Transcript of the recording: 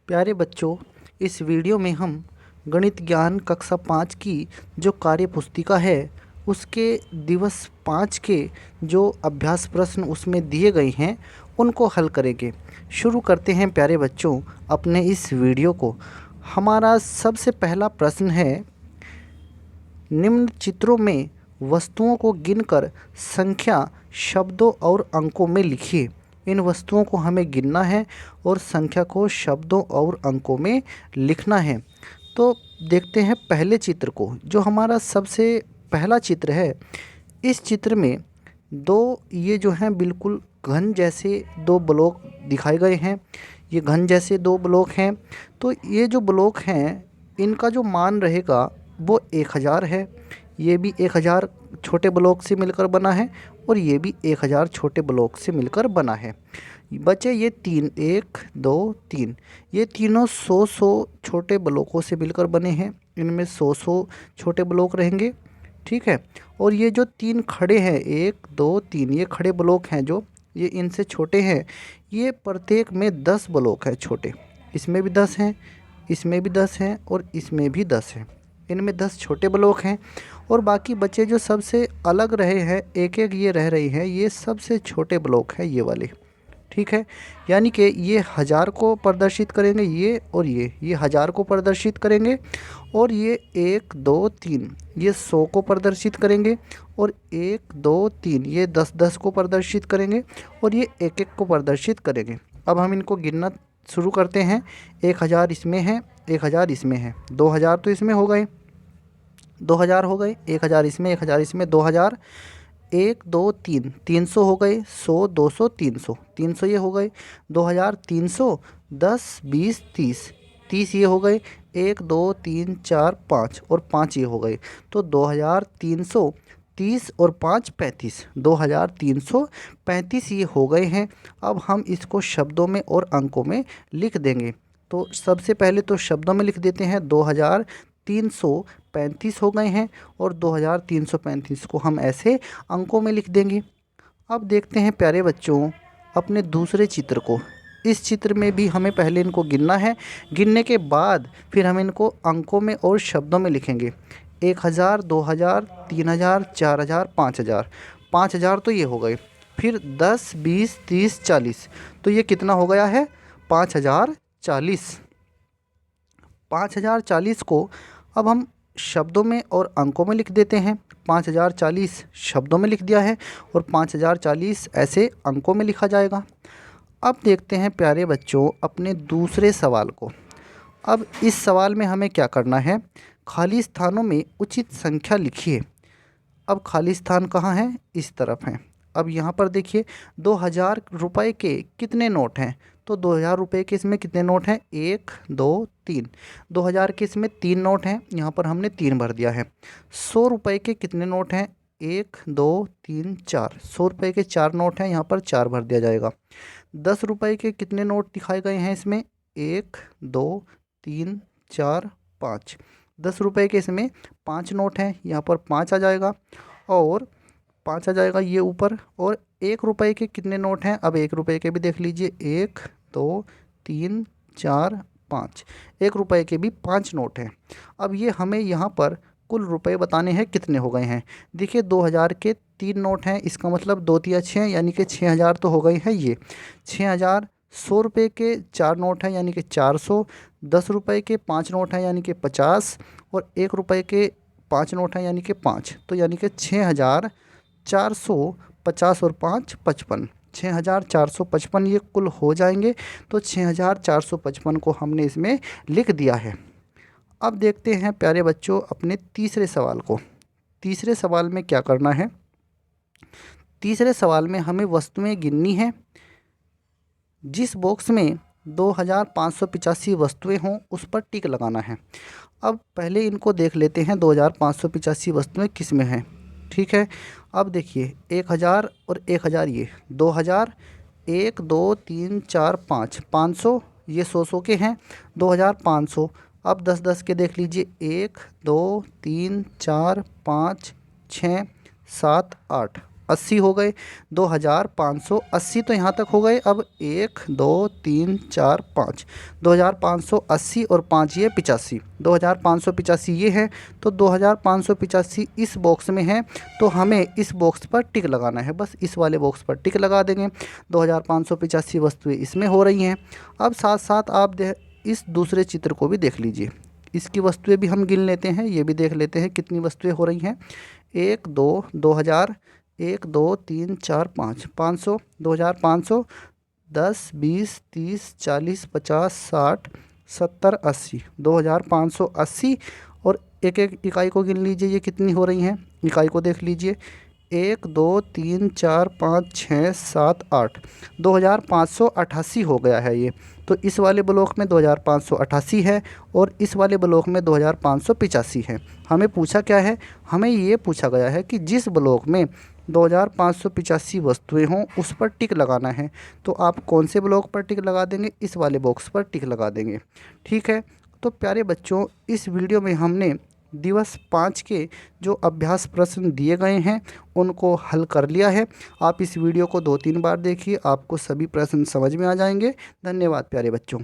प्यारे बच्चों, इस वीडियो में हम गणित ज्ञान कक्षा 5 की जो कार्य पुस्तिका है उसके दिवस 5 के जो अभ्यास प्रश्न उसमें दिए गए हैं उनको हल करेंगे। शुरू करते हैं प्यारे बच्चों अपने इस वीडियो को। हमारा सबसे पहला प्रश्न है, निम्न चित्रों में वस्तुओं को गिनकर संख्या शब्दों और अंकों में लिखिए। इन वस्तुओं को हमें गिनना है और संख्या को शब्दों और अंकों में लिखना है। तो देखते हैं पहले चित्र को, जो हमारा सबसे पहला चित्र है। इस चित्र में ये जो हैं बिल्कुल घन जैसे दो ब्लॉक दिखाए गए हैं। ये घन जैसे दो ब्लॉक हैं। तो ये जो ब्लॉक हैं इनका जो मान रहेगा वो 1000 है। ये भी 1000 छोटे ब्लॉक से मिलकर बना है और ये भी 1000 छोटे ब्लॉक से मिलकर बना है। बचे ये 1 2 3, ये तीनों 100 छोटे ब्लॉकों से मिलकर बने हैं। इनमें 100 छोटे ब्लॉक रहेंगे, ठीक है। और ये जो 3 खड़े हैं, 1 2 3, ये खड़े ब्लॉक हैं जो ये इनसे छोटे हैं। ये प्रत्येक में 10 ब्लॉक है छोटे। इसमें भी 10 हैं, इसमें भी 10 हैं और इसमें भी 10 हैं। इनमें 10 छोटे ब्लॉक हैं और बाकी बचे जो सबसे अलग रहे हैं, एक एक ये रह रही हैं, ये सबसे छोटे ब्लॉक हैं ये वाले, ठीक है। यानी कि ये 1000 को प्रदर्शित करेंगे, ये और ये 1000 को प्रदर्शित करेंगे। और ये 1 2 3 ये 100 को प्रदर्शित करेंगे। और 1 2 3 ये 10 को प्रदर्शित करेंगे और ये 1 1 को प्रदर्शित करेंगे। अब हम इनको गिनना शुरू करते हैं। 1000 इसमें है, 1000 इसमें है, 2000 तो इसमें हो गए, 2000 हो गए, 1000 इसमें, 1000 इसमें, 2000, 1 2 3 300 हो गए, 100 200 300, 300 ये हो गए, 2000 300, 10 20 30, 30 ये हो गए, 1 2 3 4 5 और 5 ये हो गए। तो 2330 और 5 35, 2335 ये हो गए हैं। अब हम इसको शब्दों में और अंकों में लिख देंगे। तो सबसे पहले तो शब्दों में लिख देते हैं। 2335 हो गए हैं और 2335 को हम ऐसे अंकों में लिख देंगे। अब देखते हैं प्यारे बच्चों अपने दूसरे चित्र को। इस चित्र में भी हमें पहले इनको गिनना है। गिनने के बाद फिर हम इनको अंकों में और शब्दों में लिखेंगे। 1000 2000 3000 4000 5000, 5000 तो ये हो गए। फिर 10 20 30 40, तो ये कितना हो गया है? 5040। 5040 को अब हम शब्दों में और अंकों में लिख देते हैं। 5040 शब्दों में लिख दिया है और 5040 ऐसे अंकों में लिखा जाएगा। अब देखते हैं प्यारे बच्चों अपने दूसरे सवाल को। अब इस सवाल में हमें क्या करना है? खाली स्थानों में उचित संख्या लिखिए। अब खाली स्थान कहाँ है? इस तरफ हैं। अब यहाँ पर देखिए 2000 रुपये के कितने नोट हैं? तो 2000 रुपये के इसमें कितने नोट हैं? 1 2 3। 2000 के इसमें 3 नोट हैं, यहाँ पर हमने 3 भर दिया है। 100 रुपये के कितने नोट हैं? 1 2 3 4। 100 रुपये के 4 नोट हैं, यहाँ पर 4 भर दिया जाएगा। 10 रुपये के कितने नोट दिखाए गए हैं इसमें? 1 2 3 4 5। 10 रुपये के इसमें 5 नोट हैं, यहाँ पर 5 आ जाएगा और 5 आ जाएगा ये ऊपर। और 1 रुपये के कितने नोट हैं? अब 1 रुपये के भी देख लीजिए, 1 2 3 4 5। 1 रुपये के भी 5 नोट हैं। अब ये हमें यहाँ पर कुल रुपए बताने हैं कितने हो गए हैं। देखिए 2000 के 3 नोट हैं, इसका मतलब 2 तिया 6 यानी कि 6000 तो हो गए हैं ये 6000। 100 रुपये के 4 नोट हैं यानी कि 400। 10 रुपये के 5 नोट हैं यानी कि 50 और 1 रुपये के 5 नोट हैं यानी कि 5, तो यानी कि 6450 और 5 55, 6455 ये कुल हो जाएंगे। तो 6455 को हमने इसमें लिख दिया है। अब देखते हैं प्यारे बच्चों अपने तीसरे सवाल को। तीसरे सवाल में क्या करना है? तीसरे सवाल में हमें वस्तुएं गिननी है। जिस बॉक्स में 2585 वस्तुएं हों उस पर टिक लगाना है। अब पहले इनको देख लेते हैं 2585 वस्तुएं किस में हैं, ठीक है। अब देखिए 1000 और 1000, ये 2000, 1 2 3 4 5, 500 ये 100 के हैं, 2500। अब 10 के देख लीजिए, 1 2 3 4 5 6 7 8, 80 हो गए, 2580 तो यहाँ तक हो गए। अब 1 2 3 4 5, 2580 और 5 ये 85, 2585 ये है। तो 2585 इस बॉक्स में है, तो हमें इस बॉक्स पर टिक लगाना है, बस इस वाले बॉक्स पर टिक लगा देंगे। 2585 वस्तुएं इसमें हो रही हैं। अब साथ साथ आप इस दूसरे चित्र को भी देख लीजिए, इसकी वस्तुएं भी हम गिन लेते हैं, ये भी देख लेते हैं कितनी वस्तुएं हो रही हैं। 1 2 2000, 1 2 3 4 5, 500, 2500, 10 20 30 40 50 60 70 80, 2580। और एक एक इकाई को गिन लीजिए, ये कितनी हो रही हैं, इकाई को देख लीजिए। 1 2 3 4 5 6 7 8, 2588 हो गया है ये। तो इस वाले ब्लॉक में 2588 है और इस वाले ब्लॉक में 2585 है। हमें पूछा क्या है, हमें ये पूछा गया है कि जिस ब्लॉक में 2585 वस्तुएं हों उस पर टिक लगाना है। तो आप कौन से ब्लॉक पर टिक लगा देंगे, इस वाले बॉक्स पर टिक लगा देंगे। ठीक है, तो प्यारे बच्चों, इस वीडियो में हमने दिवस 5 के जो अभ्यास प्रश्न दिए गए हैं उनको हल कर लिया है। आप इस वीडियो को 2-3 बार देखिए, आपको सभी प्रश्न समझ में आ जाएंगे। धन्यवाद प्यारे बच्चों।